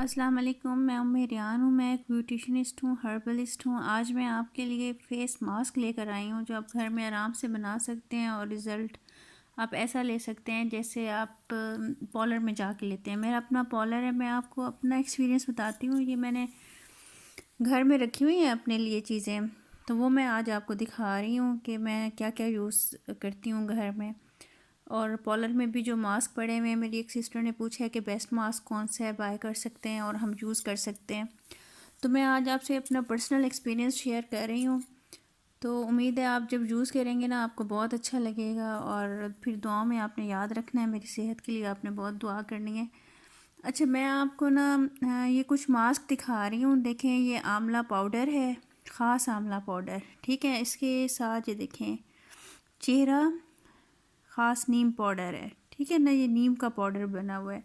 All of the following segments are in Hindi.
अस्सलाम वालेकुम। मैं रियान हूँ। मैं एक ब्यूटिशनिस्ट हूँ, हर्बलिस्ट हूँ। आज मैं आपके लिए फ़ेस मास्क लेकर आई हूँ जो आप घर में आराम से बना सकते हैं और रिज़ल्ट आप ऐसा ले सकते हैं जैसे आप पार्लर में जाके लेते हैं। मेरा अपना पार्लर है। मैं आपको अपना एक्सपीरियंस बताती हूँ। ये मैंने घर में रखी हुई हैं अपने लिए चीज़ें, तो वो मैं आज आपको दिखा रही हूँ कि मैं क्या क्या यूज़ करती हूँ घर में। और पार्लर में भी जो मास्क पड़े हुए हैं, मेरी एक सिस्टर ने पूछा है कि बेस्ट मास्क कौन सा है, बाय कर सकते हैं और हम यूज़ कर सकते हैं। तो मैं आज आपसे अपना पर्सनल एक्सपीरियंस शेयर कर रही हूँ। तो उम्मीद है आप जब यूज़ करेंगे ना आपको बहुत अच्छा लगेगा और फिर दुआ में आपने याद रखना है, मेरी सेहत के लिए आपने बहुत दुआ करनी है। अच्छा, मैं आपको ना ये कुछ मास्क दिखा रही हूँ। देखें, ये आंवला पाउडर है, ख़ास आंवला पाउडर, ठीक है। इसके साथ ये देखें चेहरा ख़ास नीम पाउडर है, ठीक है ना, ये नीम का पाउडर बना हुआ है।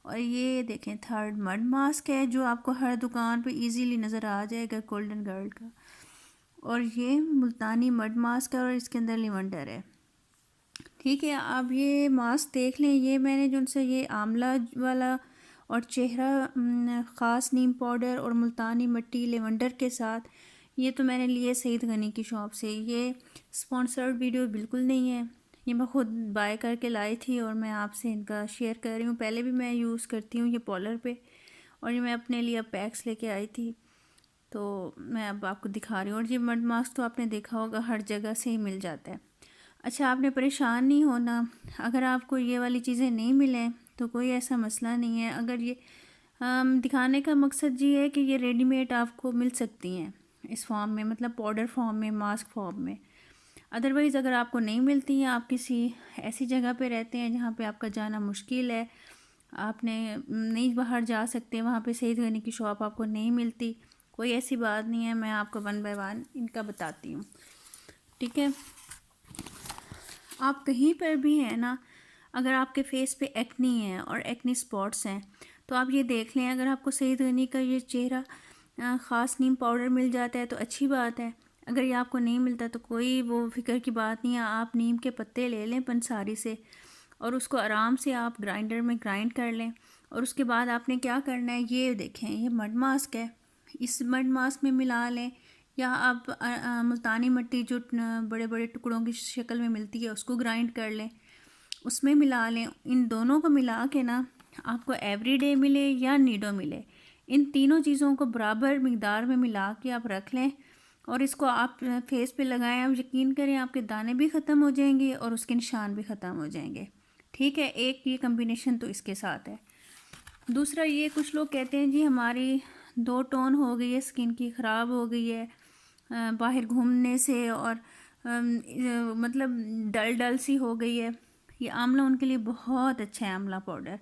और ये देखें थर्ड मड मास्क है जो आपको हर दुकान पे इजीली नज़र आ जाएगा, गोल्डन गर्ल का। और ये मुल्तानी मड मास्क है और इसके अंदर लिवेंडर है, ठीक है। आप ये मास्क देख लें। ये मैंने जो उनसे ये आंवला वाला और चेहरा ख़ास नीम पाउडर और मुल्तानी मट्टी लेवेंडर के साथ, ये तो मैंने लिए सईद गनी की शॉप से। ये स्पॉन्सर्ड वीडियो बिल्कुल नहीं है, ये मैं ख़ुद बाय करके लाई थी और मैं आपसे इनका शेयर कर रही हूँ। पहले भी मैं यूज़ करती हूँ ये पार्लर पे, और ये मैं अपने लिए अब पैक्स लेके आई थी, तो मैं अब आपको दिखा रही हूँ। और ये मड मास्क तो आपने देखा होगा हर जगह से ही मिल जाता है। अच्छा, आपने परेशान नहीं होना। अगर आपको ये वाली चीज़ें नहीं मिलें तो कोई ऐसा मसला नहीं है। अगर ये दिखाने का मकसद ये है कि ये रेडीमेड आपको मिल सकती हैं इस फॉर्म में, मतलब पाउडर फॉर्म में, मास्क फॉर्म में। अदरवाइज़ अगर आपको नहीं मिलती हैं, आप किसी ऐसी जगह पे रहते हैं जहाँ पे आपका जाना मुश्किल है, आपने नहीं बाहर जा सकते, वहाँ पे सईद गनी की शॉप आपको नहीं मिलती, कोई ऐसी बात नहीं है। मैं आपको वन बाय वन इनका बताती हूँ, ठीक है। आप कहीं पर भी हैं ना, अगर आपके फेस पे एक्नी है और एक्नी स्पॉट्स हैं, तो आप ये देख लें। अगर आपको सईद गनी का ये चेहरा ख़ास नीम पाउडर मिल जाता है तो अच्छी बात है। अगर ये आपको नहीं मिलता तो कोई वो फ़िक्र की बात नहीं है। आप नीम के पत्ते ले लें पंसारी से और उसको आराम से आप ग्राइंडर में ग्राइंड कर लें। और उसके बाद आपने क्या करना है, ये देखें ये मड मास्क है, इस मड मास्क में मिला लें, या आप मुल्तानी मिट्टी जो बड़े बड़े टुकड़ों की शक्ल में मिलती है उसको ग्राइंड कर लें, उसमें मिला लें। इन दोनों को मिला के ना, आपको एवरीडे मिले या नीडो मिले, इन तीनों चीज़ों को बराबर मिकदार में मिला के आप रख लें और इसको आप फेस पे लगाएं। आप यकीन करें आपके दाने भी ख़त्म हो जाएंगे और उसके निशान भी ख़त्म हो जाएंगे, ठीक है। एक ये कम्बिनेशन तो इसके साथ है। दूसरा, ये कुछ लोग कहते हैं जी हमारी दो टोन हो गई है, स्किन की ख़राब हो गई है बाहर घूमने से, और मतलब डल डल सी हो गई है। ये आंवला उनके लिए बहुत अच्छा है, आंवला पाउडर।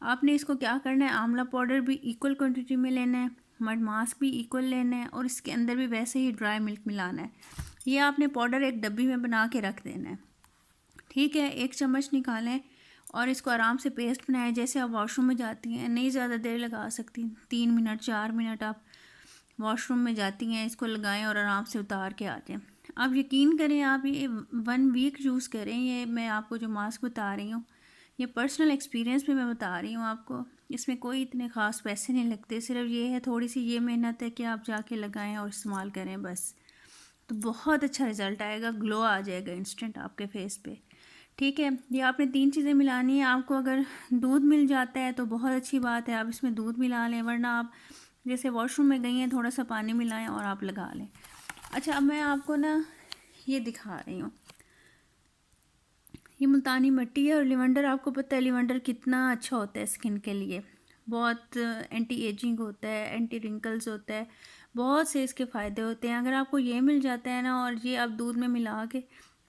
आपने इसको क्या करना है, आंवला पाउडर भी इक्वल क्वांटिटी में लेना है, मड मास्क भी इक्वल लेना है, और इसके अंदर भी वैसे ही ड्राई मिल्क मिलाना है। ये आपने पाउडर एक डब्बी में बना के रख देना है, ठीक है। एक चम्मच निकालें और इसको आराम से पेस्ट बनाएं। जैसे आप वॉशरूम में जाती हैं, नहीं ज़्यादा देर लगा सकती, 3 मिनट 4 मिनट आप वॉशरूम में जाती हैं, इसको लगाएं और आराम से उतार के आ जाएं। आप यकीन करें, आप ये 1 वीक यूज़ करें। ये मैं आपको जो मास्क बता रही हूँ, ये पर्सनल एक्सपीरियंस पे मैं बता रही हूँ आपको। इसमें कोई इतने ख़ास पैसे नहीं लगते, सिर्फ ये है थोड़ी सी ये मेहनत है कि आप जाके लगाएं और इस्तेमाल करें बस। तो बहुत अच्छा रिज़ल्ट आएगा, ग्लो आ जाएगा इंस्टेंट आपके फेस पे, ठीक है। ये आपने 3 चीज़ें मिलानी है। आपको अगर दूध मिल जाता है तो बहुत अच्छी बात है, आप इसमें दूध मिला लें, वरना आप जैसे वॉशरूम में गई हैं थोड़ा सा पानी मिलाएं और आप लगा लें। अच्छा, अब मैं आपको ना ये दिखा रही हूँ। ये मुल्तानी मिट्टी है और लिवेंडर, आपको पता है लिवेंडर कितना अच्छा होता है स्किन के लिए, बहुत एंटी एजिंग होता है, एंटी रिंकल्स होता है, बहुत से इसके फ़ायदे होते हैं। अगर आपको ये मिल जाता है ना, और ये आप दूध में मिला के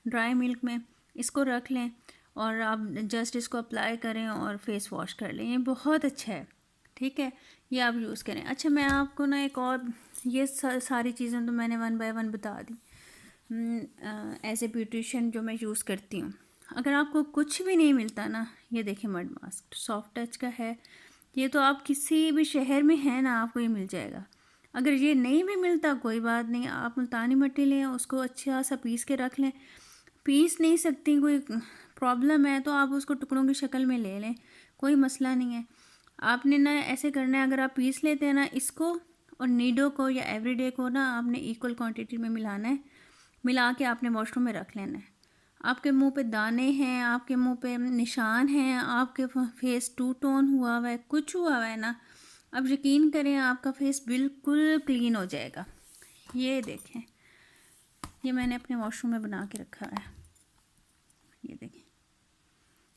ड्राई मिल्क में इसको रख लें और आप जस्ट इसको अप्लाई करें और फेस वॉश कर लें, ये बहुत अच्छा है, ठीक है। ये आप यूज़ करें। अच्छा, मैं आपको ना एक और, ये सारी चीज़ें तो मैंने वन बाय वन बता दी एज ए ब्यूटिशियन जो मैं यूज़ करती हूँ। अगर आपको कुछ भी नहीं मिलता ना, ये देखें मड मास्क सॉफ्ट टच का है, ये तो आप किसी भी शहर में हैं ना आपको ये मिल जाएगा। अगर ये नहीं भी मिलता कोई बात नहीं, आप मुल्तानी मिट्टी लें, उसको अच्छा सा पीस के रख लें। पीस नहीं सकती, कोई प्रॉब्लम है तो आप उसको टुकड़ों की शक्ल में ले लें, कोई मसला नहीं है। आपने ना ऐसे करना है, अगर आप पीस लेते हैं ना इसको और नीडो को या एवरीडे को ना आपने इक्वल क्वांटिटी में मिलाना है। मिला के आपने वॉशरूम में रख लेना है। आपके मुंह पे दाने हैं, आपके मुंह पे निशान हैं, आपके फेस टू टोन हुआ हुआ है, कुछ हुआ हुआ है ना, अब यकीन करें आपका फेस बिल्कुल क्लीन हो जाएगा। ये देखें, ये मैंने अपने वॉशरूम में बना के रखा है। ये देखें,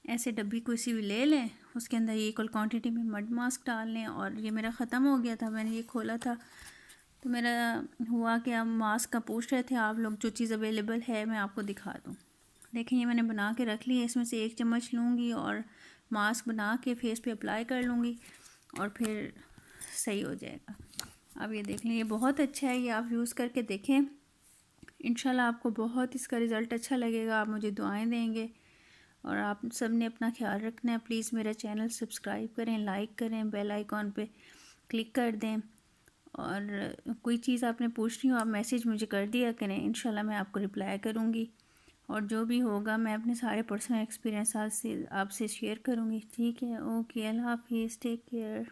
ऐसे डब्बी कोई सी भी ले लें, उसके अंदर ये इक्वल क्वांटिटी में मड मास्क डाल लें। और ये मेरा ख़त्म हो गया था, मैंने ये खोला था तो मेरा हुआ कि आप मास्क का पूछ रहे थे आप लोग, जो चीज़ अवेलेबल है मैं आपको दिखा दूँ। देखें, ये मैंने बना के रख ली है। इसमें से 1 चम्मच लूँगी और मास्क बना के फेस पे अप्लाई कर लूँगी और फिर सही हो जाएगा। अब ये देख लें, ये बहुत अच्छा है, ये आप यूज़ करके देखें। इंशाल्लाह आपको बहुत इसका रिज़ल्ट अच्छा लगेगा। आप मुझे दुआएं देंगे और आप सब ने अपना ख्याल रखना है। प्लीज़ मेरा चैनल सब्सक्राइब करें, लाइक करें, बेल आइकॉन पे क्लिक कर दें। और कोई चीज़ आपने पूछनी हो आप मैसेज मुझे कर दिया करें, इंशाल्लाह मैं आपको रिप्लाई करूँगी। और जो भी होगा मैं अपने सारे पर्सनल एक्सपीरियंस आपसे शेयर करूँगी। ठीक है, ओके, अल्लाह हाफिज़, टेक केयर।